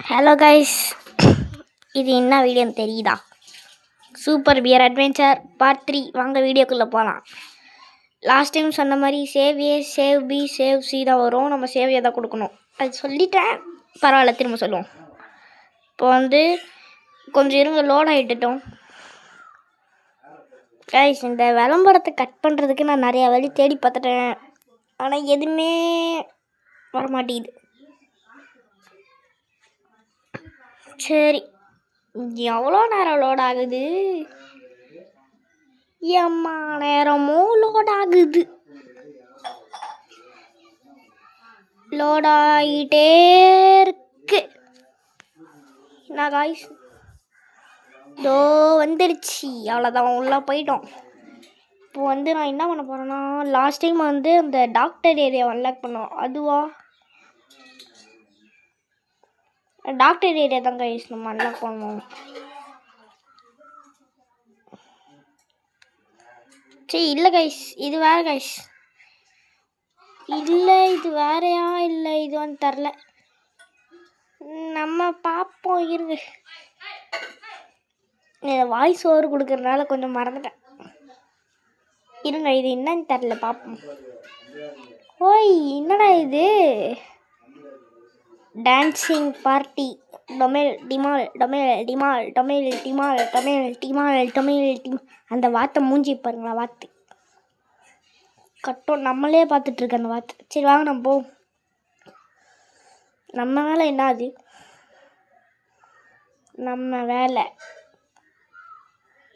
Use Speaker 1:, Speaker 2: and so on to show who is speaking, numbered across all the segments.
Speaker 1: Hello guys, இது என்ன வீடியோன்னு தெரியுதா? Super bear adventure part 3. வாங்க வீடியோக்குள்ளே போகலாம். லாஸ்ட் டைம் சொன்ன மாதிரி save A, save B, save C தான் வரும். நம்ம சேவ் ஏ தான் கொடுக்கணும். அது சொல்லிட்டேன், பரவாயில்ல, திரும்ப சொல்லுவோம். இப்போ கொஞ்சம் இருங்க, லோட் ஆகிட்டுட்டோம் கைஸ். இந்த விளம்பரத்தை கட் பண்ணுறதுக்கு நான் நிறையா வழி தேடி பார்த்துட்டேன், ஆனால் எதுவுமே வரமாட்டேங்குது. சரி, எவ்வளோ நேரம் லோட் ஆகுது? எம்மா நேரமும் லோட் ஆகுது. லோட் ஆகிட்டே இருக்கு. நான் காய்ஸ் தோ வந்துடுச்சு. அவ்வளோதான், உள்ளே போயிட்டோம். இப்போ நான் என்ன பண்ண போகிறேன்னா, லாஸ்ட் டைம் அந்த டாக்டர் ஏரியாவை அன்லாக் பண்ணோம். அதுவா டாக்டர் ஏரியா தான் கைஸ் நம்ம அன்லாக் பண்ணோம். சரி, இல்லை கைஸ், இது வேறு கைஸ். இல்லை, இது வேறையா? இல்லை, இது தரல. நம்ம பார்ப்போம், இருங்க. வாய்ஸ் ஓவர் கொடுக்கறதுனால கொஞ்சம் மறந்துட்டேன். இருங்க, இது என்னன்னு தரல, பார்ப்போம். ஓய், என்னடா இது? டான்சிங் பார்ட்டி டொமேல் டிமால் டொமேல் டிமால் டொமேல் டிமால் டொமேல் டிமால் டொமேல் டிம். அந்த வார்த்தை மூஞ்சி பாருங்களா, வார்த்தை கட்டும். நம்மளே பார்த்துட்ருக்க அந்த வார்த்தை. சரி வாங்க, நம்ம போ. நம்ம வேலை என்ன? அது நம்ம வேலை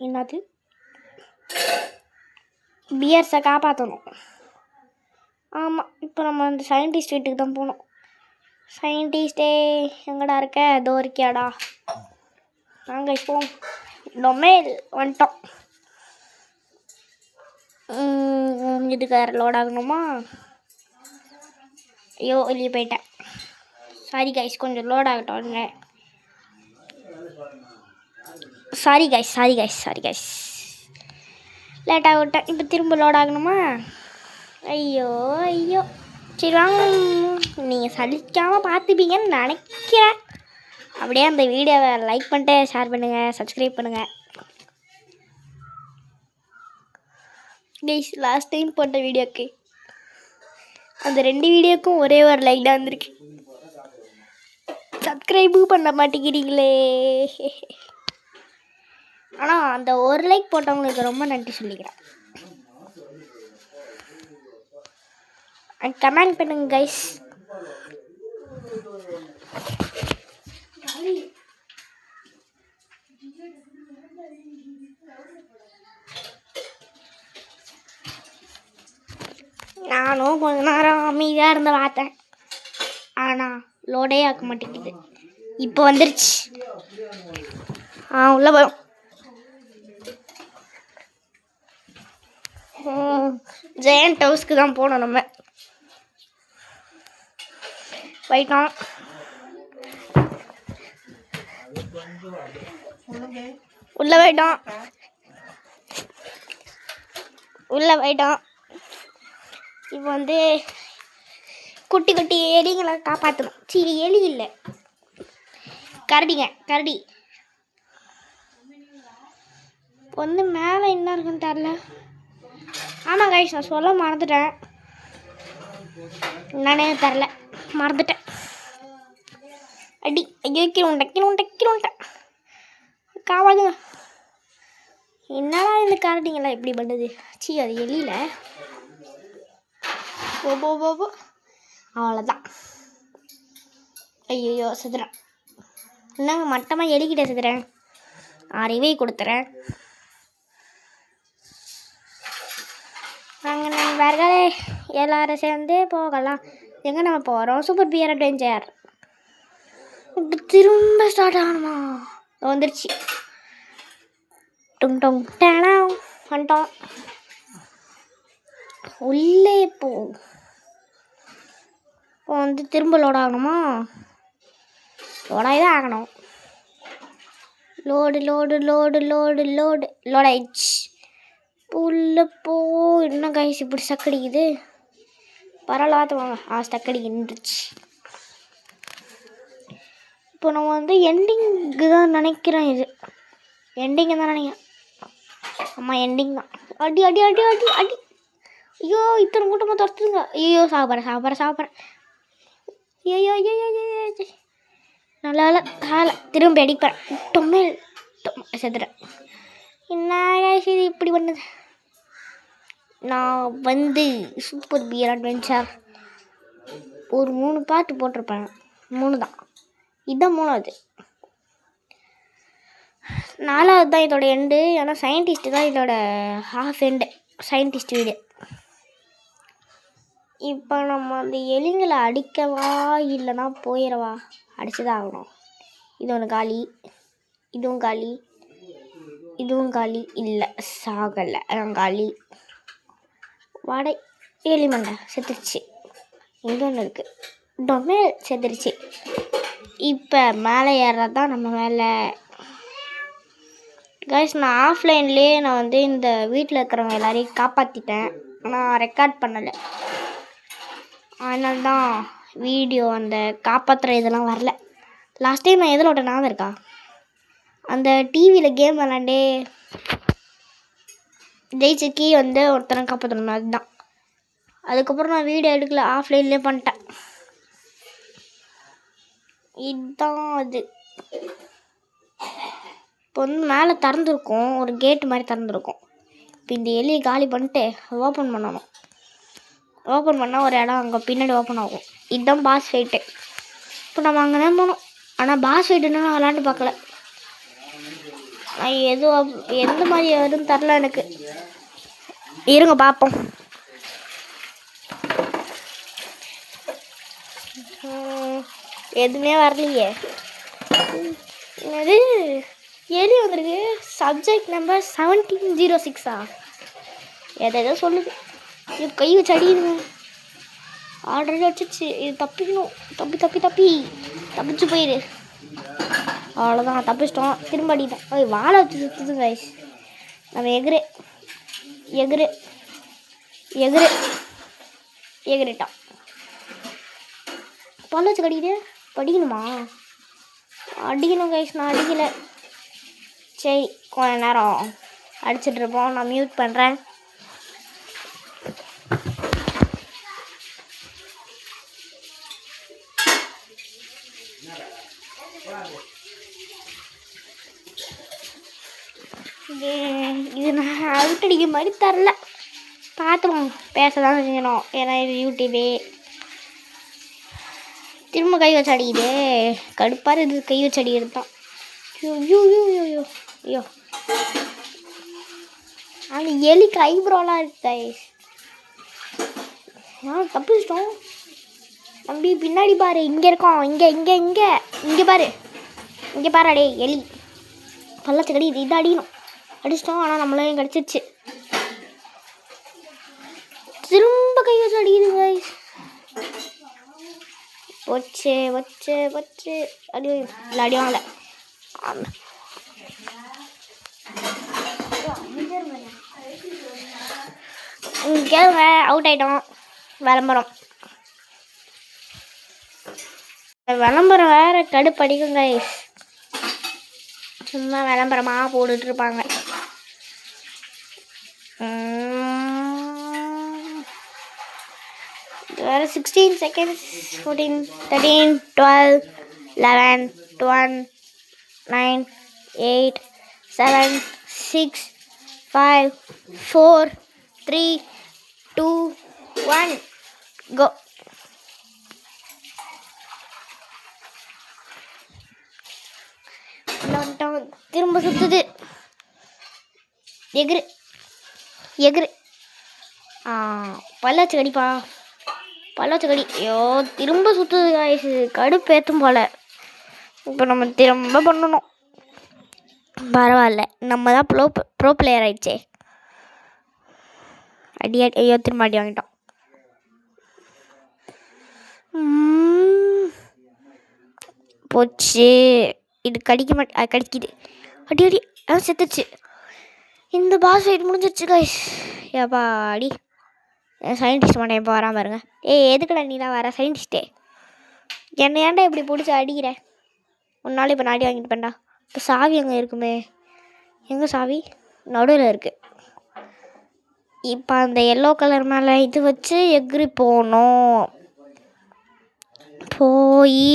Speaker 1: என்னது? பியர்ஸை காப்பாற்றணும். ஆமாம், இப்போ நம்ம அந்த சயின்டிஸ்ட் வீட்டுக்கு தான் போகணும். சயின்டிஸ்டே எங்கடா இருக்க? ஏதோ இருக்கியாடா? நாங்கள் இப்போ டொமேல் வந்துட்டோம். இதுக்கு வேறு லோட் ஆகணுமா? ஐயோ, வெளியே போயிட்டேன். சாரி கைஸ், கொஞ்சம் லோட் ஆகட்டும். சாரி கைஸ் லேட் ஆகட்டும். இப்போ திரும்ப லோட் ஆகணுமா? ஐயோ. சரி வாங்க, நீங்கள் சலிக்காமல் பார்த்துப்பீங்கன்னு நினைக்கிறேன். அப்படியே அந்த வீடியோவை லைக் பண்ணிட்டு ஷேர் பண்ணுங்கள், சப்ஸ்கிரைப் பண்ணுங்கள் கைஸ். லாஸ்ட் டைம் போட்ட வீடியோக்கு அந்த 2 வீடியோக்கும் ஒரே ஒரு லைக் தான் வந்திருக்கு. சப்ஸ்கிரைபும் பண்ண மாட்டேங்கிறீங்களே. ஆனால் அந்த ஒரு லைக் போட்டவங்களுக்கு ரொம்ப நன்றி சொல்லிக்கிறேன். கமெண்ட் பண்ணுங்க கைஸ். நானும் கொஞ்ச நேரம் அமைதியாக இருந்த பார்த்தேன், ஆனால் லோடே ஆக்க மாட்டேங்குது. இப்போ வந்துருச்சு. உள்ள போயும் ஜெயண்ட் ஹவுஸ்க்கு தான் போகணும். நம்ம போயிட்டோம். உள்ள போயிட்டோம். இப்போ குட்டி குட்டி எலிங்களை காப்பாற்றணும். சரி, எலி இல்லை, கரடி. மேலே என்ன இருக்குன்னு தெரில. ஆமாம் கைஸ், நான் சொல்ல மறந்துட்டேன். என்னன்னே தெரில, மறந்துட்டேன். அடி, ஐயோ, கீழே காவாதுங்க. என்னடா இந்த கரடிங்கெல்லாம் எப்படி பண்ணுது? அது எலியில போ. அவ்வளோதான். ஐயோ, செதுறேன். என்னங்க மட்டமாக எலிக்கிட்ட செதுறேன். அறிவை கொடுத்துறேன். நாங்கள் நண்பர்களே எல்லாரும் சேர்ந்து போகலாம். எங்கே நம்ம போகிறோம்? Super bear adventure. இப்போ திரும்ப ஸ்டார்ட் ஆகணுமா? வந்துருச்சு. டொங் டேனாம் வந்துட்டோம். உள்ளே போ. இப்போ திரும்ப லோட் ஆகணுமா? லோடாகி தான் ஆகணும். லோடு ஆயிடுச்சு. உள்ள போ. இன்னும் கைஸ் இப்படி ஸ்டக்கடிக்குது. பரவாயில்ல, வாங்க. ஸ்டக்கடிக்கு நின்றுச்சு. இப்போ நம்ம வந்து எண்டிங்கு தான் நினைக்கிறேன். இது எண்டிங்கு தான் நினைக்கிறேன். ஆமாம் எண்டிங் தான். அடி அடி அடி அடி அடி. ஐயோ இத்தனை கூட்டமாக துரத்துதுங்க. ஐயோ சாப்பிட்றேன். ஐயோ ஐயோ ஐயோ நல்ல வேலை திரும்பி அடிப்பேன். டொமேல் செத்துறேன். என்ன இது இப்படி பண்ணுது? நான் வந்து சூப்பர் பியர் அட்வென்ச்சர் ஒரு 3 பார்ட் போட்டிருப்பேன். 3 தான். இதுதான் 3வது. 4வது தான் இதோட எண்டு. ஏன்னா சயின்டிஸ்ட்டு தான் இதோட ஹாஃப் எண்டு. சயின்டிஸ்ட் வீடு. இப்போ நம்ம அந்த எலிங்களை அடிக்கவா இல்லைன்னா போயிடவா? அடிச்சுதான் ஆகணும். இது ஒன்று காலி, இதுவும் காலி, இதுவும் காலி. இல்லை சாகலை, காலி. வாடை எலி மண்டை செத்துருச்சு. இங்கே ஒன்று இருக்குது, டொமேல் செத்துருச்சு. இப்போ மேலே ஏறுறது தான் நம்ம வேலை. கைஸ் நான் ஆஃப்லைன்லேயே நான் வந்து இந்த வீட்டில் இருக்கிறவங்க எல்லாரையும் காப்பாற்றிட்டேன். ஆனால் ரெக்கார்ட் பண்ணலை. அதனால தான் வீடியோ அந்த காப்பாற்றுற இதெல்லாம் வரல. லாஸ்ட் டைம் நான் எதில் விட்ட ஞாபகம் இருக்கா? அந்த டிவியில் கேம் விளாண்டே ஜெயிச்சக்கி வந்து ஒருத்தனை காப்பாற்றணும். அதுதான். அதுக்கப்புறம் நான் வீடியோ எடுக்கல, ஆஃப்லைன்லேயே பண்ணிட்டேன். இதுதான் அது. இப்போ வந்து மேலே திறந்துருக்கும், ஒரு கேட்டு மாதிரி திறந்துருக்கும். இப்போ இந்த எலியை காலி பண்ணிட்டு ஓப்பன் பண்ணணும். ஓப்பன் பண்ணால் ஒரு இடம் அங்கே பின்னாடி ஓப்பன் ஆகும். இதுதான் பாஸ் ஃபைட்டு. இப்போ நம்ம அங்கே தான் போகணும். ஆனால் பாஸ் ஃபைட்டுன்னா நான் விளாண்டு பார்க்கல. நான் எந்த மாதிரி வரும்னு தரல எனக்கு. இருங்க பார்ப்போம். எதுவுமே வரலையே. அது எலி வந்துருக்கு. சப்ஜெக்ட் நம்பர் 1706 எதோ சொல்லுது. இது கை வச்சு அடிக்குதுங்க. ஆல்ரெடி அடிச்சிச்சு. இது தப்பிக்கணும். தப்பிச்சு போயிடு. அவ்வளோதான், தப்பிச்சிட்டோம். திரும்ப அடிட்டேன். வாழை வச்சு சுற்றுது கைஸ். நம்ம எகிரிட்டான். பல்ல வச்சு கடிக்குது. படிக்கணுமா? அடிக்கணும் கைஸ். நான் அடிக்கலை. சரி கொஞ்ச நேரம் அடிச்சிட்ருப்போம். நான் மியூட் பண்ணுறேன். இது நான் அவுட் அடிக்க மாதிரி தரல. பார்த்துருவோம். பேச தான் செஞ்சணும். ஏன்னா இது யூடியூபே. திரும்ப கை வச்சு அடிக்குது. கடுப்பாக இது கை வச்சு அடிக்கிறது தான். ஐயோ அந்த எலிக்கு ஐப்ரோலாம் இருக்கு. தப்பிச்சிட்டோம். தம்பி பின்னாடி பாரு, இங்கே இருக்கோம். இங்கே பாரு அடே எலி பள்ளச்சு கடி. இதை அடிக்கணும். அடிச்சிட்டோம். ஆனால் நம்மளையும் கடிச்சிருச்சு. திரும்ப கை வச்சு அடிக்குது கைஸ். வச்சு அடி வாங்கல. கேளுங்க, அவுட் ஆகிட்டோம். விளம்பரம் வேறு கடுப்படிக்கும் கைஸ். சும்மா விளம்பரமாக போட்டுட்ருப்பாங்க. வேறு 16 seconds, 14, 13, 12, 11, 12, 9, 8, 7, 6, 5, 4, 3, 2, 1, go. திரும்ப சுத்துது. எகிரு. பல்லாச்சு கடிப்பா. ஐயோ திரும்ப சுத்துது காய்ஸ். கடுப்பேற்றும் போல. இப்போ நம்ம திரும்ப பண்ணணும். பரவாயில்ல, நம்ம தான் ப்ரோ பிளேயர் ஆயிடுச்சே. ஐயோ திரும்ப அடி வாங்கிட்டோம். போச்சு. இது கடிக்குது. அடி செத்துச்சு. இந்த பாஸ் ஃபைட் முடிஞ்சிருச்சு கைஸ். ஏப்பா அடி. சயின்டிஸ்ட் மட்டும் எப்போ வராமல் பாருங்க. எதுக்குடா நீ தான் வர சயின்டிஸ்டே? என்னை ஏன்டா இப்படி பிடிச்சி அடிக்கிற? 1 நாள் இப்போ நாடி வாங்கிட்டு போண்டா. இப்போ சாவி அங்கே இருக்குமே, எங்கே சாவி? நடுவில் இருக்குது. இப்போ அந்த எல்லோ கலர் மேலே இது வச்சு எக்ரி போகணும். போய்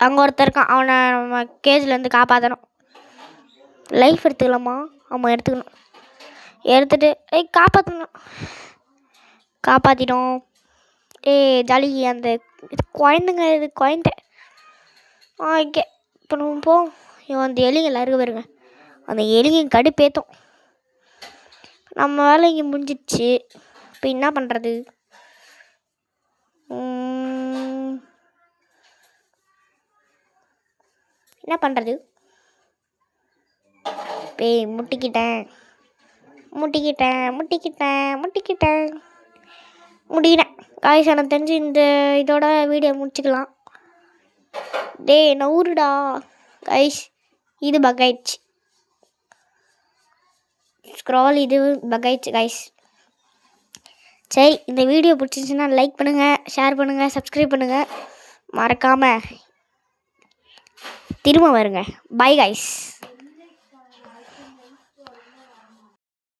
Speaker 1: அங்கே ஒருத்தர் இருக்கான், அவனை நம்ம கேஜ்லேருந்து காப்பாற்றணும். லைஃப் எடுத்துக்கலாமா? ஆமாம் எடுத்துக்கணும். எடுத்துகிட்டு காப்பாற்றிட்டோம். ஜாலி. அந்த இது குழந்தைங்க, இது குழந்தை. ஓகே, இப்போ நம்ம போவோம். அந்த எலிங்க எல்லாருக்கும் பாருங்க, அந்த எலிங்க கடுப்பேற்றும். நம்ம வேலை இங்கே முடிஞ்சிடுச்சு. இப்போ என்ன பண்ணுறது? என்ன பண்ணுறது? பேய் முட்டிக்கிட்டேன். காய்ஸ், எனக்கு தெரிஞ்சு இந்த இதோட வீடியோ முடிச்சுக்கலாம். நவுருடா கைஸ். இது பக் ஆயிடுச்சு. ஸ்க்ரால் இது பக் ஆயிடுச்சு கைஸ். சரி, இந்த வீடியோ பிடிச்சிருந்துச்சுன்னா லைக் பண்ணுங்கள், ஷேர் பண்ணுங்கள், சப்ஸ்கிரைப் பண்ணுங்கள். மறக்காமல் திரும்ப வருங்க. Bye guys.